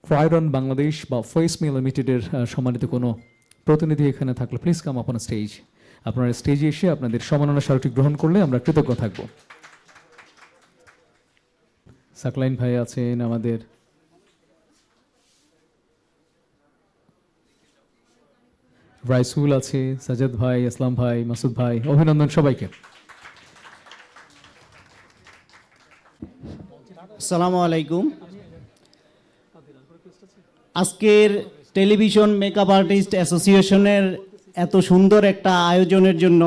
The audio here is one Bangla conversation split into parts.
ক্রায়োডন বাংলাদেশ বা ফেসমি লিমিটেডের সম্মানিত কোনো প্রতিনিধি এখানে থাকলে please come up on stage. আপনারা স্টেজে এসে আপনাদের সম্মাননা স্মারকটি গ্রহণ করলে আমরা কৃতজ্ঞ থাকব। সাকলাইন ভাই আছেন, আমাদের রাইসুল আছে, সাজেদ ভাই, আসলাম ভাই, মাসুদ ভাই, অভিনন্দন সবাইকে। আসসালামু আলাইকুম। আজকের টেলিভিশন মেকআপ আর্টিস্ট অ্যাসোসিয়েশনের এত সুন্দর একটা আয়োজনের জন্য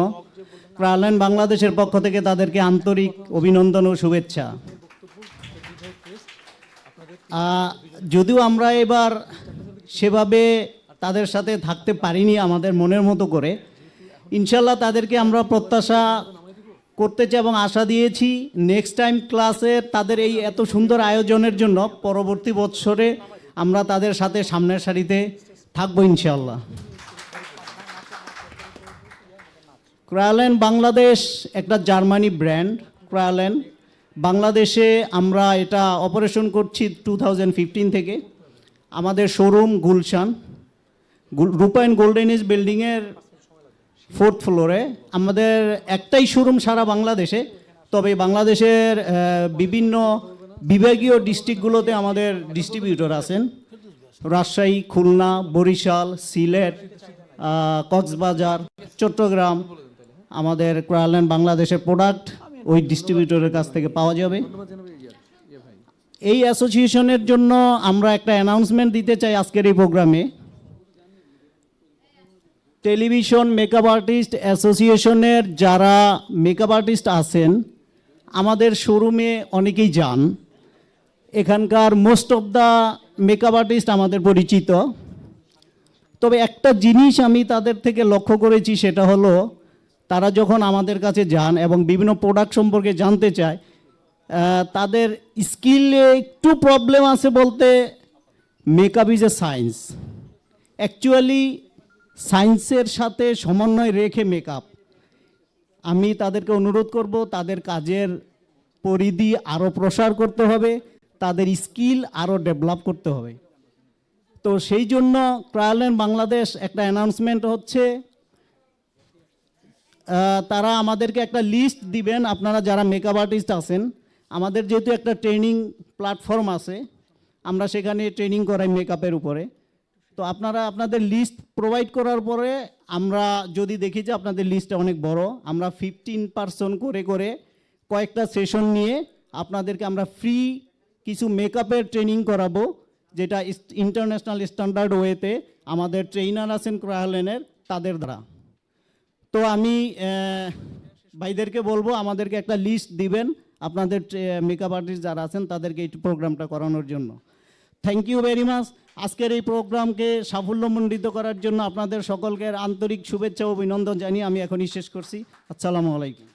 ক্রায়োডন বাংলাদেশের পক্ষ থেকে তাদেরকে আন্তরিক অভিনন্দন ও শুভেচ্ছা। যদিও আমরা এবার সেভাবে তাদের সাথে থাকতে পারিনি আমাদের মনের মতো করে, ইনশাল্লাহ তাদেরকে আমরা প্রত্যাশা করতেছি এবং আশা দিয়েছি নেক্সট টাইম ক্লাসে তাদের এই এত সুন্দর আয়োজনের জন্য পরবর্তী বছরে আমরা তাদের সাথে সামনের সারিতে থাকবো ইনশাল্লাহ। ক্রায়োডন বাংলাদেশ একটা জার্মানি ব্র্যান্ড। ক্রায়োডন বাংলাদেশে আমরা এটা অপারেশন করছি 2015 থেকে। আমাদের শোরুম গুলশান রূপায়ণ গোল্ডেন ইজ বিল্ডিংয়ের 4th ফ্লোরে। আমাদের একটাই শোরুম সারা বাংলাদেশে, তবে বাংলাদেশের বিভিন্ন বিভাগীয় ডিস্ট্রিক্টগুলোতে আমাদের ডিস্ট্রিবিউটর আছেন। রাজশাহী, খুলনা, বরিশাল, সিলেট, কক্সবাজার, চট্টগ্রাম। আমাদের ক্রায়োডন বাংলাদেশের প্রোডাক্ট ওই ডিস্ট্রিবিউটরের কাছ থেকে পাওয়া যাবে। এই অ্যাসোসিয়েশনের জন্য আমরা একটা অ্যানাউন্সমেন্ট দিতে চাই আজকের এই প্রোগ্রামে। টেলিভিশন মেকআপ আর্টিস্ট অ্যাসোসিয়েশনের যারা মেকআপ আর্টিস্ট আছেন আমাদের শোরুমে অনেকেই যান। এখানকার most of the makeup artist আমাদের পরিচিত। তবে একটা জিনিস আমি তাদের থেকে লক্ষ্য করেছি, সেটা হলো তারা যখন আমাদের কাছে যান এবং বিভিন্ন প্রোডাক্ট সম্পর্কে জানতে চায়, তাদের স্কিলে একটু প্রবলেম আছে বলতে makeup is a science. Actually সায়েন্সের সাথে সমন্বয় রেখে মেকআপ। আমি তাদেরকে অনুরোধ করব তাদের কাজের পরিধি আরও প্রসার করতে হবে, তাদের স্কিল আরও ডেভেলপ করতে হবে। তো সেই জন্য ক্রায়োডন বাংলাদেশ একটা অ্যানাউন্সমেন্ট হচ্ছে, তারা আমাদেরকে একটা লিস্ট দিবেন। আপনারা যারা মেকআপ আর্টিস্ট আছেন, আমাদের যেহেতু একটা ট্রেনিং প্ল্যাটফর্ম আছে, আমরা সেখানে ট্রেনিং করাই মেকআপের উপরে। তো আপনারা আপনাদের লিস্ট প্রোভাইড করার পরে আমরা যদি দেখি যে আপনাদের লিস্টটা অনেক বড়, আমরা 15% করে করে কয়েকটা সেশন নিয়ে আপনাদেরকে আমরা ফ্রি কিছু মেকআপের ট্রেনিং করাবো, যেটা ইন্টারন্যাশনাল স্ট্যান্ডার্ড ওয়েতে আমাদের ট্রেইনার আছেন ক্রায়োডনের তাদের দ্বারা। তো আমি ভাইদেরকে বলবো আমাদেরকে একটা লিস্ট দিবেন আপনাদের মেকআপ আর্টিস্ট যারা আছেন তাদেরকে এই প্রোগ্রামটা করানোর জন্য। Thank you very much. আজকের এই প্রোগ্রামকে সাফল্যমণ্ডিত করার জন্য আপনাদের সকলকে আন্তরিক শুভেচ্ছা ও অভিনন্দন জানিয়ে আমি এখনই শেষ করছি। আসসালামু আলাইকুম।